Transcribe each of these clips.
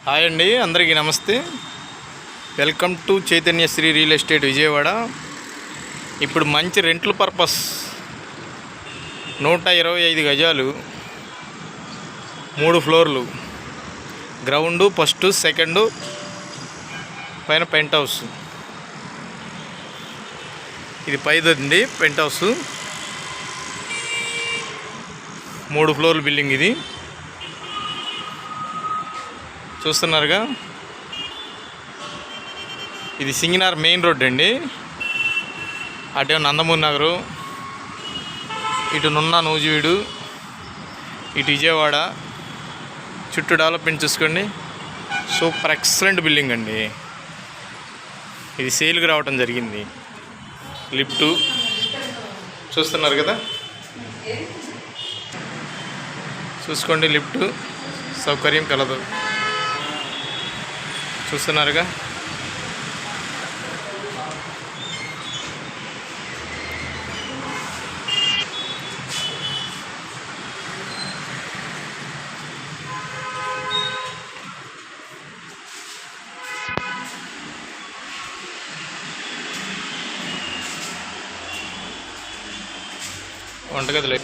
Hi అండి, అందరికీ నమస్తే. Welcome to Chaitanya Sri real estate Vijayawada. ఇప్పుడు మంచి రెంట్ల పర్పస్ 125 గజాలు, 3 ఫ్లోర్లు, గ్రౌండు, ఫస్ట్, సెకండు, పైన పెంట్ హౌస్. ఇది పైదండి పెంట్ హౌస్, 3 ఫ్లోర్ల బిల్డింగ్. ఇది చూస్తున్నారుగా, ఇది సింగినార్ మెయిన్ రోడ్ అండి. అటే నందమూరి నగరు, ఇటు నున్న నూజివీడు, ఇటు విజయవాడ. చుట్టూ డెవలప్మెంట్ చూసుకోండి. సూపర్ ఎక్సలెంట్ బిల్డింగ్ అండి. ఇది సేల్కి రావటం జరిగింది. లిఫ్టు చూస్తున్నారు కదా, చూసుకోండి. లిఫ్ట్ సౌకర్యం కలదు, చూస్తున్నారుగా. వంటగదిలో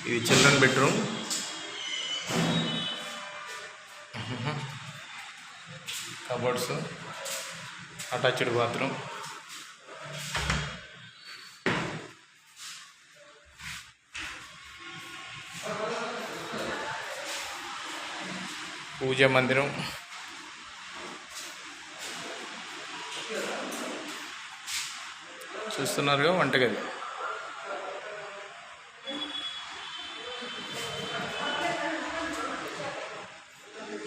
ఇది children bedroom, cupboards, attached bathroom, పూజా మందిరం, చూస్తున్నారుగా. వంటగది,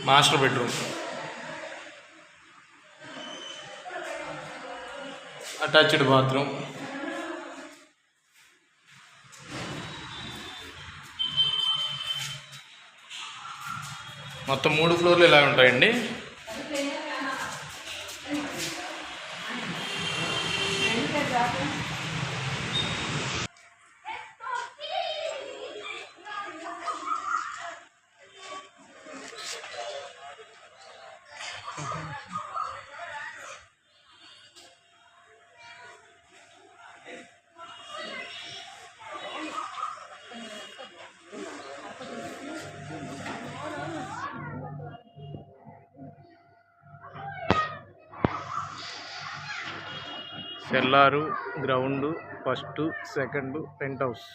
మాస్టర్ బెడ్రూమ్, అటాచ్డ్ బాత్రూమ్, మొత్తం 3 ఫ్లోర్లు ఇలా ఉంటాయండి. Cellar, ground, first, second, penthouse.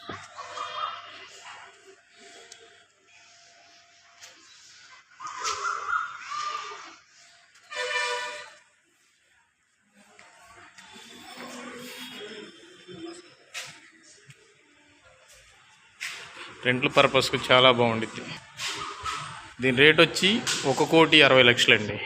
రెంట్ల పర్పస్కు చాలా బాగుండిద్ది. దీని రేట్ వచ్చి 1,60,00,000 అండి.